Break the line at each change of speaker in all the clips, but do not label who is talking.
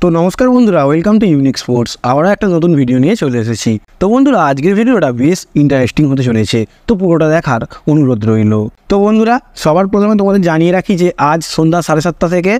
তো নমস্কার বন্ধুরা, ওয়েলকাম টু ইউনিক স্পোর্টস। আমরা একটা নতুন ভিডিও নিয়ে চলে এসেছি। তো বন্ধুরা, আজকের ভিডিওটা বেশ ইন্টারেস্টিং হতে চলেছে, তো পুরোটা দেখার অনুরোধ রইল। তো বন্ধুরা, সবার প্রথমে তোমাদের জানিয়ে রাখি যে আজ সন্ধ্যা 7:30 থেকে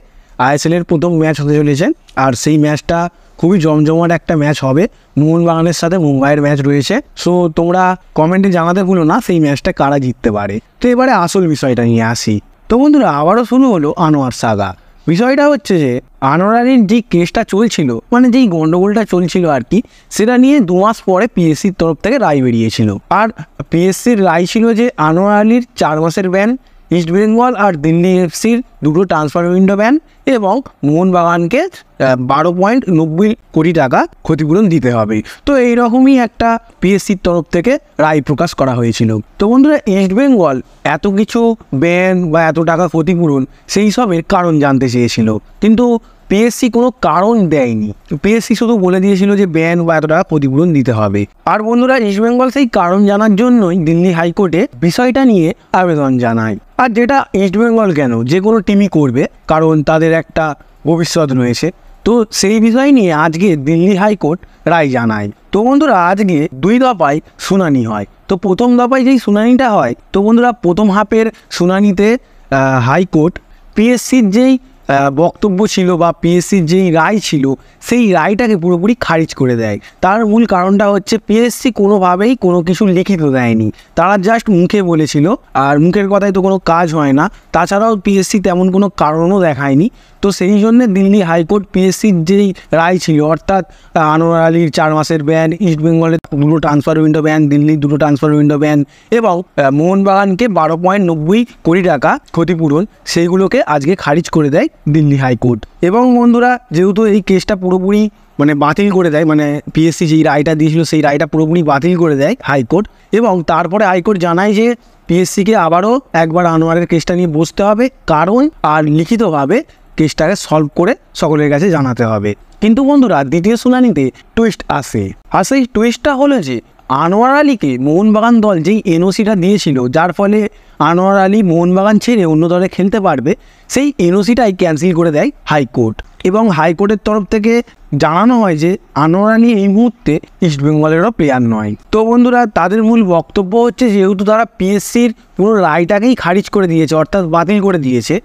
আইএসএলের প্রথম ম্যাচ হতে চলেছে। আর সেই ম্যাচটা খুবই জমজমাট একটা ম্যাচ হবে। মোহনবাগানের সাথে মুম্বাইয়ের ম্যাচ রয়েছে। সো তোমরা কমেন্টে জানাতে ভুলো না সেই ম্যাচটা কারা জিততে পারে। তো এবারে আসল বিষয়টা নিয়ে আসি। তো বন্ধুরা, আবারও শুরু হলো আনোয়ার সাগা। বিষয়টা হচ্ছে যে আনোয়ার আলীর যেই কেসটা চলছিল, মানে যেই গন্ডগোলটা চলছিল আর কি, সেটা নিয়ে 2 মাস পরে পিএসসির তরফ থেকে রায় বেরিয়েছিল। আর পিএসসির রায় ছিল যে আনোয়ার আলীর 4 মাসের ব্যান, ইস্ট বেঙ্গল আর দিল্লি এফসির 2টো ট্রান্সফার উইন্ডো ব্যান এবং মোহনবাগানকে 12.90 কোটি টাকা ক্ষতিপূরণ দিতে হবে। তো এইরকমই একটা পিএসসির তরফ থেকে রায় প্রকাশ করা হয়েছিল। তো বন্ধুরা, ইস্ট বেঙ্গল এত কিছু ব্যান বা এত টাকা ক্ষতিপূরণ সেই সবের কারণ জানতে চেয়েছিল, কিন্তু পিএসসি কোনো কারণ দেয়নি। পিএসসি শুধু বলে দিয়েছিল যে ব্যান বা এত টাকা ক্ষতিপূরণ দিতে হবে। আর বন্ধুরা, ইস্ট বেঙ্গল সেই কারণ জানার জন্যই দিল্লি হাইকোর্টে বিষয়টা নিয়ে আবেদন জানায়। আর যেটা ইস্ট বেঙ্গল কেন, যে কোনো টিমই করবে, কারণ তাদের একটা ভবিষ্যৎ রয়েছে। তো সেই বিষয় নিয়ে আজকে দিল্লি হাইকোর্ট রায় জানায়। তো বন্ধুরা, আজকে 2 দফায় শুনানি হয়। তো প্রথম দফায় যেই শুনানিটা হয়, তো বন্ধুরা প্রথম হাফের শুনানিতে হাইকোর্ট পিএসসির যেই বক্তব্য ছিল বা পিএসসির যেই রায় ছিল সেই রায়টাকে পুরোপুরি খারিজ করে দেয়। তার মূল কারণটা হচ্ছে পিএসসি কোনোভাবেই কোনো কিছু লিখিত দেয়নি, তারা জাস্ট মুখে বলেছিল। আর মুখের কথায় তো কোনো কাজ হয় না। তাছাড়াও পিএসসি তেমন কোনো কারণও দেখায়নি। তো সেই জন্যে দিল্লি হাইকোর্ট পিএসসির যেই রায় ছিল, অর্থাৎ আনোয়ার আলীর 4 মাসের ব্যান, ইস্ট বেঙ্গলের 2টো ট্রান্সফার উইন্ডো ব্যান, দিল্লির 2টো ট্রান্সফার উইন্ডো ব্যান এবং মোহনবাগানকে 12.90 কোটি টাকা ক্ষতিপূরণ, সেইগুলোকে আজকে খারিজ করে দেয় দিল্লি হাইকোর্ট। এবং বন্ধুরা, যেহেতু এই কেসটা পুরোপুরি বাতিল করে দেয়, পিএসসি যেই রায়টা দিয়েছিল সেই রায়টা পুরোপুরি বাতিল করে দেয় হাইকোর্ট। এবং তারপরে হাইকোর্ট জানায় যে পিএসসিকে আবারও একবার আনোয়ারের কেসটা নিয়ে বসতে হবে, কারণ আর লিখিতভাবে কেসটাকে সলভ করে সকলের কাছে জানাতে হবে। কিন্তু বন্ধুরা, দ্বিতীয় শুনানিতে টুইস্ট আসে। আর সেই টুইস্টটা হলো যে আনোয়ার আলীকে মোহনবাগান দল যেই এনওসিটা দিয়েছিল, যার ফলে আনোয়ার আলী মোহনবাগান ছেড়ে অন্য দলে খেলতে পারবে, সেই এনওসিটাই ক্যান্সেল করে দেয় হাইকোর্ট। এবং হাইকোর্টের তরফ থেকে জানানো হয় যে আনোয়ার আলী এই মুহূর্তে ইস্ট বেঙ্গলেরও প্লেয়ার নয়। তো বন্ধুরা, তাদের মূল বক্তব্য হচ্ছে যেহেতু তারা পিএসসির পুরো রায়টাকেই খারিজ করে দিয়েছে, অর্থাৎ বাতিল করে দিয়েছে,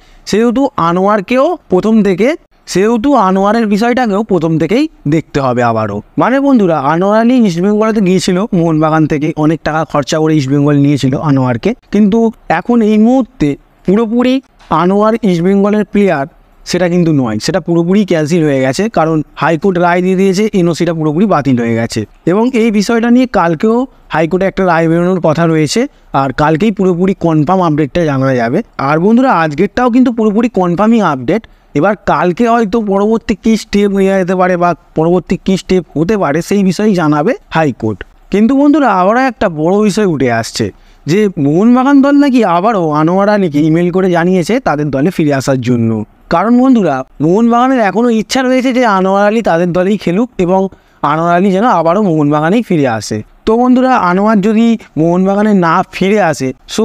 সেহেতু আনোয়ারের বিষয়টাকেও প্রথম থেকেই দেখতে হবে আবারও। বন্ধুরা, আনোয়ার আলী ইস্ট বেঙ্গলেতে গিয়েছিল মোহনবাগান থেকে, অনেক টাকা খরচা করে ইস্ট বেঙ্গল নিয়েছিল আনোয়ারকে। কিন্তু এখন এই মুহূর্তে পুরোপুরি আনোয়ার ইস্ট বেঙ্গলের প্লেয়ার সেটা কিন্তু নয়, সেটা পুরোপুরি ক্যান্সেল হয়ে গেছে, কারণ হাইকোর্ট রায় দিয়ে দিয়েছে, এনওসিটা পুরোপুরি বাতিল হয়ে গেছে। এবং এই বিষয়টা নিয়ে কালকেও হাইকোর্টে একটা রায় বেরোনোর কথা রয়েছে, আর কালকেই পুরোপুরি কনফার্ম আপডেটটা জানা যাবে। আর বন্ধুরা, আজকেরটাও কিন্তু পুরোপুরি কনফার্মই আপডেট। এবার কালকে হয়তো পরবর্তী কী স্টেপ নেওয়া যেতে পারে বা পরবর্তী কী স্টেপ হতে পারে সেই বিষয়েই জানাবে হাইকোর্ট। কিন্তু বন্ধুরা, আবারও একটা বড় বিষয় উঠে আসছে যে মোহনবাগান দল নাকি আবারও আনোয়ার আলীকে ইমেল করে জানিয়েছে তাদের দলে ফিরে আসার জন্য। কারণ বন্ধুরা, মোহনবাগানের এখনও ইচ্ছা রয়েছে যে আনোয়ার আলী তাদের দলেই খেলুক এবং আনোয়ার আলী যেন আবারও মোহনবাগানেই ফিরে আসে। তো বন্ধুরা, আনোয়ার যদি মোহনবাগানে না ফিরে আসে, সো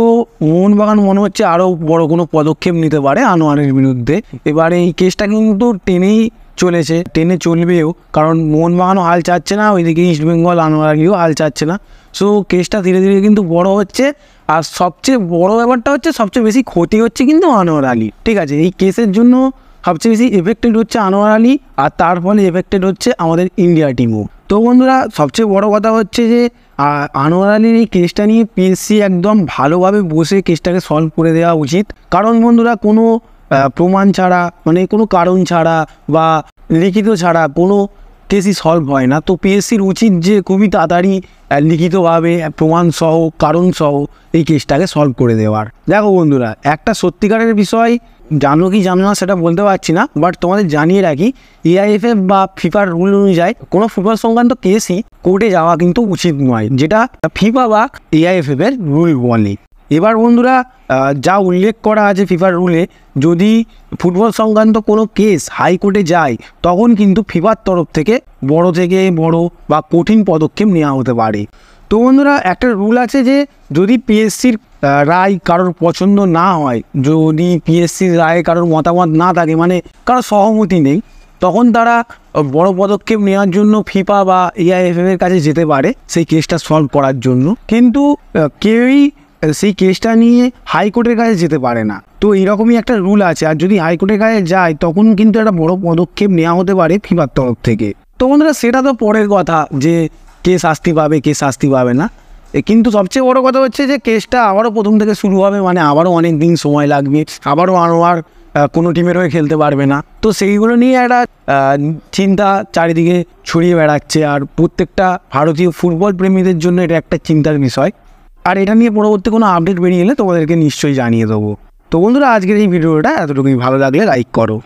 মোহনবাগান মনে হচ্ছে আরও বড় কোনো পদক্ষেপ নিতে পারে আনোয়ারের বিরুদ্ধে। এবারে এই কেসটা কিন্তু টেনে চলবেও, কারণ মোহনবাগানও হাল চাচ্ছে না, ওইদিকে ইস্ট বেঙ্গল আনোয়ার আলীও হাল চাচ্ছে না। সো কেসটা ধীরে ধীরে কিন্তু বড় হচ্ছে। আর সবচেয়ে বড় ব্যাপারটা হচ্ছে, সবচেয়ে বেশি ক্ষতি হচ্ছে কিন্তু আনোয়ার আলী। ঠিক আছে, এই কেসের জন্য সবচেয়ে বেশি এফেক্টেড হচ্ছে আনোয়ার আলী, আর তার ফলে এফেক্টেড হচ্ছে আমাদের ইন্ডিয়া টিমও। তো বন্ধুরা, সবচেয়ে বড় কথা হচ্ছে যে আনোয়ার আলীর এই কেসটা নিয়ে পিএসসি একদম ভালোভাবে বসে কেসটাকে সলভ করে দেওয়া উচিত। কারণ বন্ধুরা, কোনো প্রমাণ ছাড়া, কোনো কারণ ছাড়া বা লিখিত ছাড়া কোনো কেসই সলভ হয় না। তো পিএসসির উচিত যে খুবই তাড়াতাড়ি লিখিতভাবে প্রমাণসহ কারণসহ এই কেসটাকে সলভ করে দেওয়ার। দেখো বন্ধুরা, একটা সত্যিকারের বিষয় জানো কি জানো না সেটা বলতে পারছি না, বাট তোমাদের জানিয়ে রাখি, এআইএফএফ বা ফিফার রুল অনুযায়ী কোনো ফুটবল সংক্রান্ত কেসই কোর্টে যাওয়া কিন্তু উচিত নয়, যেটা ফিফা বা এআইএফএফ এর রুল বলে। এবার বন্ধুরা, যা উল্লেখ করা আছে ফিফার রুলে, যদি ফুটবল সংক্রান্ত কোনো কেস হাইকোর্টে যায়, তখন কিন্তু ফিফার তরফ থেকে বড় বা কঠিন পদক্ষেপ নেওয়া হতে পারে। তো বন্ধুরা, একটা রুল আছে যে যদি পিএসসির রায় কারোর পছন্দ না হয়, যদি পিএসসির রায়ে কারোর মতামত না থাকে, কারোর সহমতি নেই, তখন তারা বড় পদক্ষেপ নেওয়ার জন্য ফিফা বা এআইএফএফ এর কাছে যেতে পারে সেই কেসটা সলভ করার জন্য, কিন্তু কেউই সেই কেসটা নিয়ে হাইকোর্টের কাছে যেতে পারে না। তো এরকমই একটা রুল আছে, আর যদি হাইকোর্টের কাছে যায় তখন কিন্তু একটা বড় পদক্ষেপ নেওয়া হতে পারে ফিফার তরফ থেকে। তো বন্ধুরা সেটা তো পরের কথা যে কে শাস্তি পাবে কে শাস্তি পাবে না, কিন্তু সবচেয়ে বড় কথা হচ্ছে যে কেসটা আবারও প্রথম থেকে শুরু হবে, মানে আবারও অনেক দিন সময় লাগবে, আবারও আনোয়ার কোনো টিমের হয়ে খেলতে পারবে না। তো সেইগুলো নিয়ে একটা চিন্তা চারিদিকে ছড়িয়ে বেড়াচ্ছে, আর প্রত্যেকটা ভারতীয় ফুটবল প্রেমীদের জন্য এটা একটা চিন্তার বিষয়। আর এটা নিয়ে পরবর্তী কোনো আপডেট বেরিয়ে এলে তোমাদেরকে নিশ্চয়ই জানিয়ে দেবো। তো বন্ধুরা আজকের এই ভিডিওটা এতটুকুই, ভালো লাগলে লাইক করো।